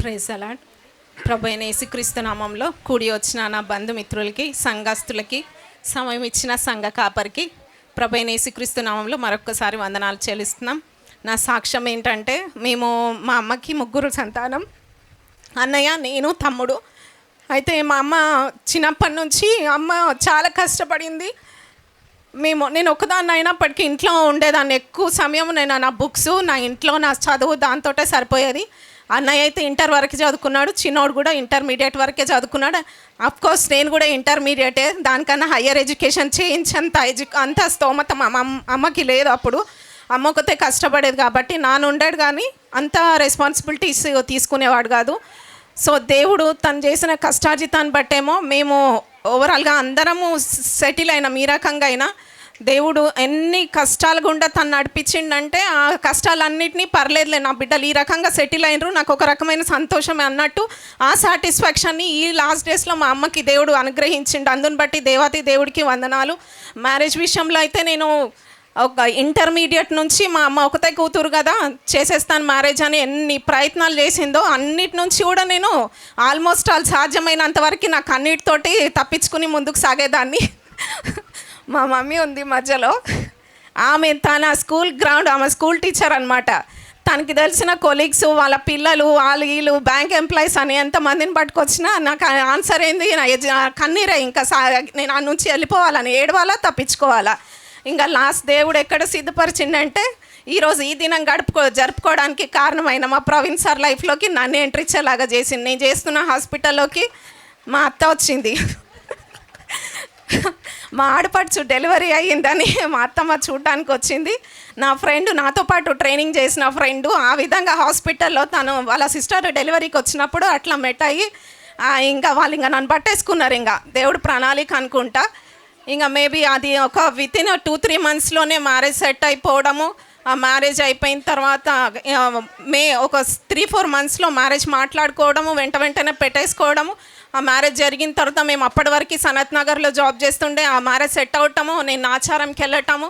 Praise అలాడ్. ప్రభు అయిన యేసుక్రీస్తు నామంలో కూడి వచ్చిన నా బంధుమిత్రులకి, సంఘస్థులకి, సమయం ఇచ్చిన సంఘ కాపరికి ప్రభు అయిన యేసుక్రీస్తు నామంలో మరొక్కసారి వందనాలు చెల్లిస్తున్నాం. నా సాక్ష్యం ఏంటంటే, మా అమ్మకి 3 సంతానం, అన్నయ్య, నేను, తమ్ముడు. అయితే మా అమ్మ చిన్నప్పటి నుంచి చాలా కష్టపడింది. నేను ఒకదాన్ని అయినప్పటికీ ఇంట్లో ఉండేదాన్ని. ఎక్కువ సమయం నేను నా బుక్స్, నా ఇంట్లో నా చదువు దాంతోటే సరిపోయేది. అన్నయ్య అయితే ఇంటర్ వరకు చదువుకున్నాడు, చిన్నోడు కూడా ఇంటర్మీడియట్ వరకే చదువుకున్నాడు. అఫ్కోర్స్ నేను కూడా ఇంటర్మీడియటే, దానికన్నా హయ్యర్ ఎడ్యుకేషన్ చేయించంత అంత స్తోమత మా అమ్మకి లేదు. అప్పుడు అమ్మ ఒకతే కష్టపడేది కాబట్టి నాన్న ఉండేది, కానీ అంత రెస్పాన్సిబిలిటీస్ తీసుకునేవాడు కాదు. సో దేవుడు తను చేసిన కష్టార్జితాన్ని బట్టేమో మేము ఓవరాల్గా అందరము సెటిల్ అయినాం. ఈ రకంగా అయినా దేవుడు ఎన్ని కష్టాలు గుండా తను నడిపించిండంటే, ఆ కష్టాలన్నింటినీ పర్లేదులే, నా బిడ్డలు ఈ రకంగా సెటిల్ అయినరు, నాకు ఒక రకమైన సంతోషమే అన్నట్టు ఆ సాటిస్ఫాక్షన్ని ఈ లాస్ట్ డేస్లో మా అమ్మకి దేవుడు అనుగ్రహించిండు. అందుని బట్టి దేవాతి దేవుడికి వందనాలు. మ్యారేజ్ విషయంలో అయితే నేను ఒక ఇంటర్మీడియట్ నుంచి మా అమ్మ ఒకతే కూతురు కదా, చేసేస్తాను మ్యారేజ్ అని ఎన్ని ప్రయత్నాలు చేసిందో అన్నిటి నుంచి కూడా నేను ఆల్మోస్ట్ సాధ్యమైనంత వరకు నాకు అన్నిటితోటి తప్పించుకుని ముందుకు సాగేదాన్ని. మా మమ్మీ ఉంది మధ్యలో, ఆమె తన ఆమె స్కూల్ టీచర్ అనమాట. తనకి తెలిసిన కొలీగ్స్, వాళ్ళ పిల్లలు, వీళ్ళు బ్యాంక్ ఎంప్లాయీస్ అని ఎంతమందిని పట్టుకొచ్చినా నాకు ఆన్సర్ ఏంది, కన్నీరే. ఇంకా నేను ఆ నుంచి వెళ్ళిపోవాలని, ఏడవాలా, తప్పించుకోవాలా. ఇంకా లాస్ట్ దేవుడు ఎక్కడ సిద్ధపరిచిందంటే, ఈరోజు ఈ దినం జరుపుకోవడానికి కారణమైన మా ప్రవీణ్ సార్ లైఫ్లోకి నన్ను ఎంట్రీ ఇచ్చేలాగా చేసింది. నేను చేస్తున్న హాస్పిటల్లోకి మా అత్త వచ్చింది. మా ఆడపడుచు డెలివరీ అయ్యిందని మా అత్తమ్మ చూడడానికి వచ్చింది. నా ఫ్రెండ్, నాతో పాటు ట్రైనింగ్ చేసిన ఫ్రెండు, ఆ విధంగా హాస్పిటల్లో తను వాళ్ళ సిస్టర్ డెలివరీకి వచ్చినప్పుడు అట్లా మెట్ అయ్యి ఇంకా వాళ్ళు నన్ను పట్టేసుకున్నారు. ఇంకా దేవుడు ప్రణాళిక అనుకుంటా. ఇంకా మేబీ అది ఒక వితిన్ 2-3 మంత్స్లోనే మ్యారేజ్ సెట్ అయిపోవడము. ఆ మ్యారేజ్ అయిపోయిన తర్వాత ఒక 3-4 మంత్స్లో మ్యారేజ్ మాట్లాడుకోవడము, వెంటనే పెట్టేసుకోవడము. ఆ మ్యారేజ్ జరిగిన తర్వాత మేము అప్పటి వరకు సనత్ నగర్లో జాబ్ చేస్తుండే. ఆ మ్యారేజ్ సెట్ అవటము, నేను ఆచారంకి వెళ్ళటము,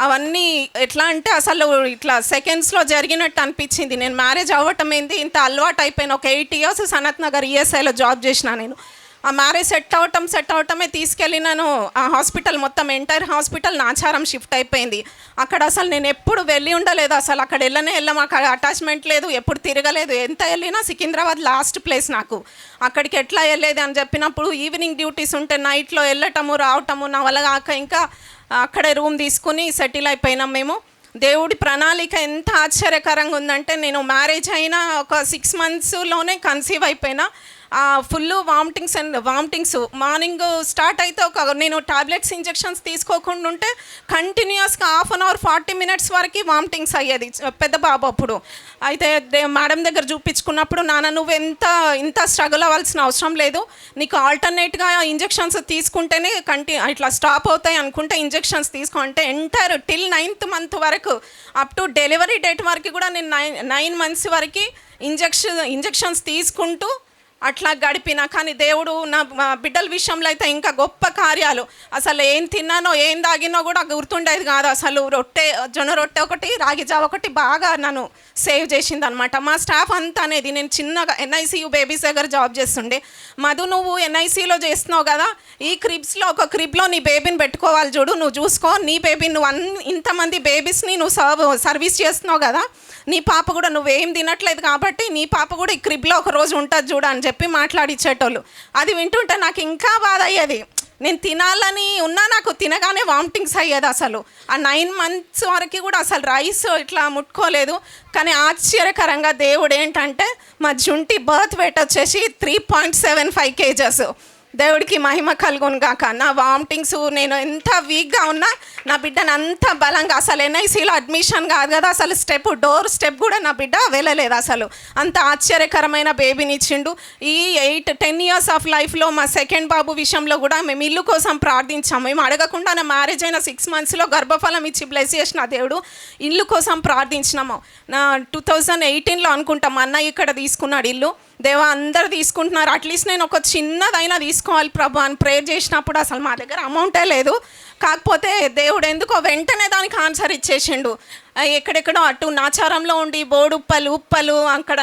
అవన్నీ ఎట్లా అంటే అసలు ఇట్లా సెకండ్స్లో జరిగినట్టు అనిపించింది. నేను మ్యారేజ్ అవ్వటం ఏంది, ఇంత అలవాటు అయిపోయిన. ఒక 8 years సనత్ నగర్ ఈఎస్ఐలో జాబ్ చేసిన నేను. ఆ మ్యారేజ్ సెట్ అవటమే తీసుకెళ్ళి నేను ఆ హాస్పిటల్ మొత్తం ఎంటైర్ హాస్పిటల్ నాచారం షిఫ్ట్ అయిపోయింది. అక్కడ అసలు నేను ఎప్పుడు వెళ్ళి ఉండలేదు. అసలు అక్కడ వెళ్ళాం, అక్కడ అటాచ్మెంట్ లేదు, ఎప్పుడు తిరగలేదు. ఎంత వెళ్ళినా సికింద్రాబాద్ లాస్ట్ ప్లేస్ నాకు. అక్కడికి ఎట్లా వెళ్ళేది అని చెప్పినప్పుడు ఈవినింగ్ డ్యూటీస్ ఉంటే నైట్లో వెళ్ళటము రావటము నా వల్ల కాక ఇంకా అక్కడే రూమ్ తీసుకుని సెటిల్ అయిపోయినాం మేము. దేవుడి ప్రణాళిక ఎంత ఆశ్చర్యకరంగా ఉందంటే, నేను మ్యారేజ్ అయిన ఒక 6 monthsలోనే కన్సీవ్ అయిపోయినా. ఫుల్ వామిటింగ్స్ మార్నింగ్ స్టార్ట్ అయితే నేను టాబ్లెట్స్, ఇంజెక్షన్స్ తీసుకోకుండా ఉంటే కంటిన్యూస్గా 1/2 hour 40 minutes వరకు వామిటింగ్స్ అయ్యేది పెద్ద బాబు అప్పుడు. అయితే మేడం దగ్గర చూపించుకున్నప్పుడు, నాన్న నువ్వు ఇంత స్ట్రగుల్ అవ్వాల్సిన అవసరం లేదు, నీకు ఆల్టర్నేట్గా ఇంజెక్షన్స్ తీసుకుంటేనే ఇట్లా స్టాప్ అవుతాయి అనుకుంటే ఇంజెక్షన్స్ తీసుకో అంటే ఎంటైర్ టిల్ 9th month వరకు, అప్ టు డెలివరీ డేట్ వరకు కూడా నేను 9 months వరకు ఇంజెక్షన్స్ తీసుకుంటూ అట్లా గడిపిన. కానీ దేవుడు నా బిడ్డల విషయంలో అయితే ఇంకా గొప్ప కార్యాలు. అసలు ఏం తిన్నానో ఏం తాగినో కూడా గుర్తుండేది కాదు. అసలు జొన్న రొట్టె ఒకటి, రాగి జావ ఒకటి బాగా నన్ను సేవ్ చేసింది అనమాట. మా స్టాఫ్ అంతా అనేది, నేను చిన్నగా NICU బేబీస్ దగ్గర జాబ్ చేస్తుండే. మధు నువ్వు NICUలో చేస్తున్నావు కదా, ఈ క్రిబ్స్లో ఒక క్రిబ్లో నీ బేబీని పెట్టుకోవాలి చూడు, నువ్వు చూసుకో, నీ బేబీ నువ్వు ఇంతమంది బేబీస్ని నువ్వు సర్వీస్ చేస్తున్నావు కదా, నీ పాప కూడా నువ్వేం తినట్లేదు కాబట్టి నీ పాప కూడా ఈ క్రిబ్లో ఒక రోజు ఉంటుంది చూడు అని చెప్పి మాట్లాడిచ్చేటోళ్ళు. అది వింటుంటే నాకు ఇంకా బాధ అయ్యేది. నేను తినాలని ఉన్నా, నాకు తినగానే వామిటింగ్స్ అయ్యేది. అసలు ఆ 9 months వరకు కూడా అసలు రైస్ ఇట్లా ముట్టుకోలేదు. కానీ ఆశ్చర్యకరంగా దేవుడు ఏంటంటే, మా జుంటి బర్త్ వెయిట్ వచ్చేసి 3.75 kgs. దేవుడికి మహిమ కలుగును గాక. నా వామిటింగ్స్, నేను ఎంత వీక్గా ఉన్నా నా బిడ్డను అంత బలంగా, అసలు NICUలో అడ్మిషన్ కాదు కదా, అసలు డోర్ స్టెప్ కూడా నా బిడ్డ వెళ్ళలేదు. అసలు అంత ఆశ్చర్యకరమైన బేబీని ఇచ్చిండు. ఈ 8-10 years ఆఫ్ లైఫ్లో మా సెకండ్ బాబు విషయంలో కూడా మేము ఇల్లు కోసం ప్రార్థించాము. మేము అడగకుండా నా మ్యారేజ్ అయిన 6 monthsలో గర్భఫలం ఇచ్చి బ్లెస్ చేసిన దేవుడు. ఇల్లు కోసం ప్రార్థించినాము. నా 2018లో అనుకుంటాం మా అన్నయ్య ఇక్కడ తీసుకున్నాడు ఇల్లు. దేవా అందరు తీసుకుంటున్నారు, అట్లీస్ట్ నేను ఒక చిన్నదైనా తీసుకోవాలి ప్రభు అని ప్రేయర్ చేసినప్పుడు అసలు మా దగ్గర అమౌంటే లేదు. కాకపోతే దేవుడు ఎందుకో వెంటనే దానికి ఆన్సర్ ఇచ్చేసిండు. ఎక్కడెక్కడో అటు నాచారంలో ఉండి బోడుప్పలు, ఉప్పలు, అక్కడ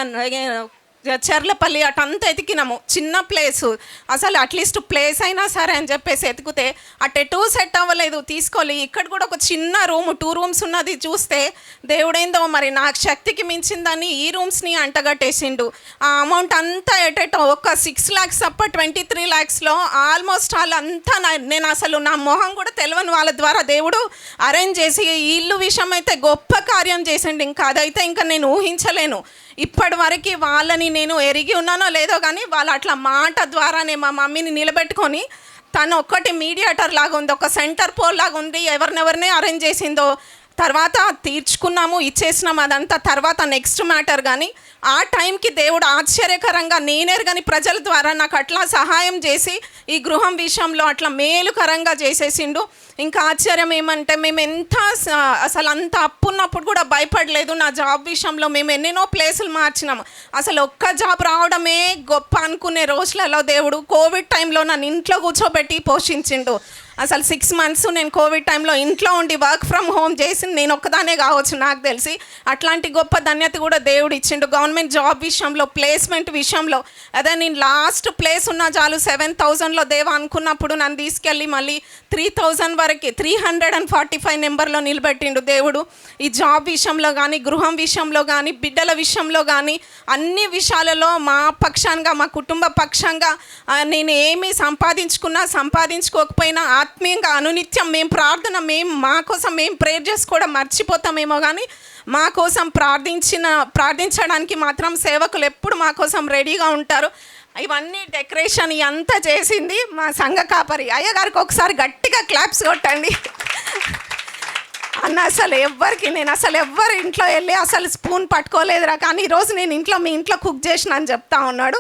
చెర్లపల్లి అటంతా ఎతికినాము, చిన్న ప్లేసు, అసలు అట్లీస్ట్ ప్లేస్ అయినా సరే అని చెప్పేసి ఎతికితే అటెటూ సెట్ అవ్వలేదు, తీసుకోవాలి. ఇక్కడ కూడా ఒక చిన్న రూమ్, 2 rooms ఉన్నది చూస్తే దేవుడేందో మరి నాకు శక్తికి మించిందని ఈ రూమ్స్ని అంటగట్టేసిండు. ఆ అమౌంట్ అంతా ఎటెటో ఒక 6 lakhs తప్ప 23 lakhsలో ఆల్మోస్ట్ అంతా నేను అసలు నా మొహం కూడా తెలియని వాళ్ళ ద్వారా దేవుడు అరేంజ్ చేసి ఈ ఇల్లు విషయం అయితే గొప్ప కార్యం చేసిండు. ఇంకా అదైతే ఇంకా నేను ఊహించలేను. ఇప్పటి వరకు వాళ్ళని నేను ఎరిగి ఉన్నానో లేదో కానీ వాళ్ళు అట్లా మాట ద్వారానే మా మమ్మీని నిలబెట్టుకొని, తను ఒక్కటి మీడియేటర్ లాగా ఉంది, ఒక సెంటర్ పోల్ లాగా ఉంది, ఎవరినెవరినే అరేంజ్ చేసిందో. తర్వాత తీర్చుకున్నాము, ఇచ్చేసినాము, అదంతా తర్వాత నెక్స్ట్ మ్యాటర్. కానీ ఆ టైంకి దేవుడు ఆశ్చర్యకరంగా నేనేరుగాని ప్రజల ద్వారా నాకు అట్లా సహాయం చేసి ఈ గృహం విషయంలో అట్లా మేలుకరంగా చేసేసిండు. ఇంకా ఆశ్చర్యం ఏమంటే మేము ఎంత అసలు అంత అప్పున్నప్పుడు కూడా భయపడలేదు. నా జాబ్ విషయంలో మేము ఎన్నెన్నో ప్లేసులు మార్చినాము. అసలు ఒక్క జాబ్ రావడమే గొప్ప అనుకునే రోజులలో దేవుడు కోవిడ్ టైంలో నన్ను ఇంట్లో కూర్చోబెట్టి పోషించిండు. అసలు 6 months నేను కోవిడ్ టైంలో ఇంట్లో ఉండి వర్క్ ఫ్రమ్ హోమ్ చేసి నేను ఒక్కదానే కావచ్చు నాకు తెలిసి. అట్లాంటి గొప్ప ధన్యత కూడా దేవుడు ఇచ్చిండు. గవర్నమెంట్ జాబ్ విషయంలో, ప్లేస్మెంట్ విషయంలో, అదే నేను లాస్ట్ ప్లేస్ ఉన్నా చాలు 7,000లో దేవా అనుకున్నప్పుడు నన్ను తీసుకెళ్ళి మళ్ళీ 3,000 వరకు 345 నెంబర్లో నిలబెట్టిండు దేవుడు. ఈ జాబ్ విషయంలో కానీ, గృహం విషయంలో కానీ, బిడ్డల విషయంలో కానీ, అన్ని విషయాలలో మా పక్షంగా, మా కుటుంబ పక్షంగా నేను ఏమి సంపాదించుకోకపోయినా ఆత్మీయంగా అనునిత్యం మేము ప్రార్థన, మా కోసం మేము ప్రేయర్ చేసుకోవడం మర్చిపోతామేమో కానీ మా కోసం ప్రార్థించడానికి మాత్రం సేవకులు ఎప్పుడు మా కోసం రెడీగా ఉంటారు. ఇవన్నీ డెకరేషన్ అంతా చేసింది మా సంఘ కాపరి అయ్యగారికి. ఒకసారి గట్టిగా క్లాప్స్ కొట్టండి అన్న. నేను అసలు ఎవ్వరు ఇంట్లో వెళ్ళి అసలు స్పూన్ పట్టుకోలేదురా, కానీ ఈరోజు నేను మీ ఇంట్లో కుక్ చేసిన అని చెప్తా ఉన్నాడు.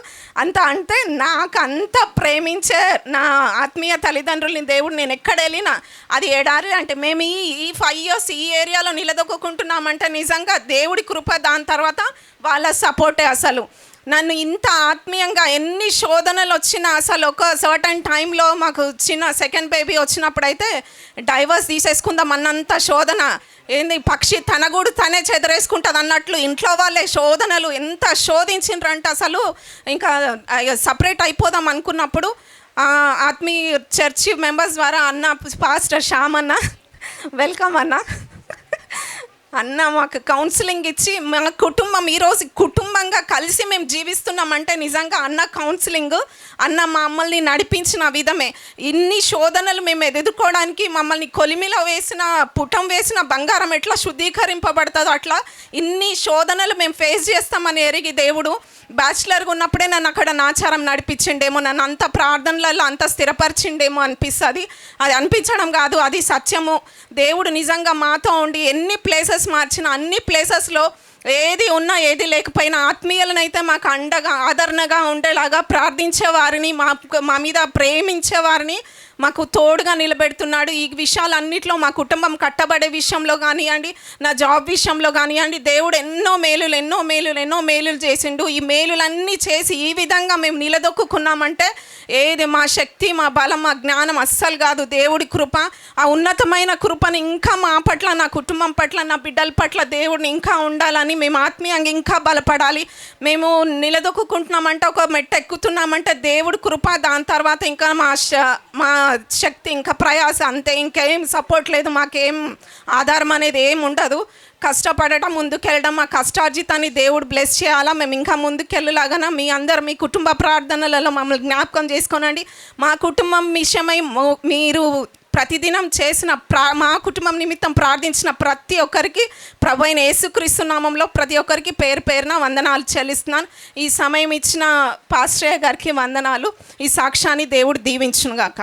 అంటే నాకు అంత ప్రేమించే నా ఆత్మీయ తల్లిదండ్రులని దేవుడు, నేను ఎక్కడ వెళ్ళినా అది ఎడారి అంటే మేము ఈ 5 years ఈ ఏరియాలో నిలదొక్కుంటున్నామంటే నిజంగా దేవుడి కృప. దాని తర్వాత వాళ్ళ సపోర్టే. అసలు నన్ను ఇంత ఆత్మీయంగా ఎన్ని శోధనలు వచ్చినా, అసలు ఒక సర్టన్ టైంలో మాకు చిన్న సెకండ్ బేబీ వచ్చినప్పుడైతే డైవర్స్ తీసేసుకుందాం అన్నంత శోధన. ఏంది పక్షి తన గూడు తనే చెదరేసుకుంటుంది అన్నట్లు ఇంట్లో వాళ్ళే శోధనలు ఎంత శోధించిండ్రంటే అసలు ఇంకా సపరేట్ అయిపోదాం అనుకున్నప్పుడు ఆత్మీయ చర్చి మెంబర్స్ ద్వారా అన్న పాస్టర్ శ్యామ్ అన్న, వెల్కమ్ అన్న మాకు కౌన్సిలింగ్ ఇచ్చి మా కుటుంబం ఈరోజు కుటుంబంగా కలిసి మేము జీవిస్తున్నామంటే నిజంగా అన్న కౌన్సిలింగ్, అన్న మమ్మల్ని నడిపించిన విధమే. ఇన్ని శోధనలు మేము ఎదుర్కోవడానికి మమ్మల్ని కొలిమిలో పుటం వేసిన బంగారం ఎట్లా శుద్ధీకరింపబడుతుందో అట్లా ఇన్ని శోధనలు మేము ఫేస్ చేస్తామని ఎరిగి దేవుడు బ్యాచిలర్గా ఉన్నప్పుడే నన్ను అక్కడ నాచారం నడిపించిండేమో, నన్ను అంత ప్రార్థనలలో అంత స్థిరపరిచిండేమో అనిపిస్తుంది. అది అనిపించడం కాదు, అది సత్యము. దేవుడు నిజంగా మాతో ఉండి ఎన్ని ప్లేసెస్ మార్చిన, అన్ని ప్లేసెస్లో ఏది ఉన్నా ఏది లేకపోయినా ఆత్మీయులనైతే మాకు అండగా ఆదరణగా ఉండేలాగా ప్రార్థించేవారిని, మా మీద ప్రేమించేవారిని మాకు తోడుగా నిలబెడుతున్నాడు. ఈ విషయాలన్నింటిలో మా కుటుంబం కట్టబడే విషయంలో కానివ్వండి, నా జాబ్ విషయంలో కానివ్వండి, దేవుడు ఎన్నో మేలులు చేసిండు. ఈ మేలులన్నీ చేసి ఈ విధంగా మేము నిలదొక్కున్నామంటే ఏది మా శక్తి, మా బలం, మా జ్ఞానం అస్సలు కాదు, దేవుడి కృప. ఆ ఉన్నతమైన కృపని ఇంకా మా పట్ల, నా కుటుంబం పట్ల, నా బిడ్డల పట్ల దేవుడిని ఇంకా ఉండాలని, మేము ఆత్మీయంగా ఇంకా బలపడాలి. మేము నిలదొక్కుంటున్నామంటే, ఒక మెట్టు ఎక్కుతున్నామంటే దేవుడి కృప. దాని తర్వాత ఇంకా మా శక్తి, ఇంకా ప్రయాస, అంతే. ఇంకేం సపోర్ట్ లేదు, మాకేం ఆధారం అనేది ఏం ఉండదు. కష్టపడటం, ముందుకెళ్ళడం, ఆ కష్టార్జితాన్ని దేవుడు బ్లెస్ చేయాలా. మేము ఇంకా ముందుకెళ్ళలాగా మీ కుటుంబ ప్రార్థనలలో మమ్మల్ని జ్ఞాపకం చేసుకోనండి. మా కుటుంబం విషయమై మీరు ప్రతిదినం చేసిన మా కుటుంబం నిమిత్తం ప్రార్థించిన ప్రతి ఒక్కరికి ప్రభు అయిన యేసుక్రీస్తు నామంలో ప్రతి ఒక్కరికి పేరున వందనాలు చెల్లిస్తున్నాను. ఈ సమయం ఇచ్చిన పాస్టర్ గారికి వందనాలు. ఈ సాక్ష్యాన్ని దేవుడు దీవించునుగాక.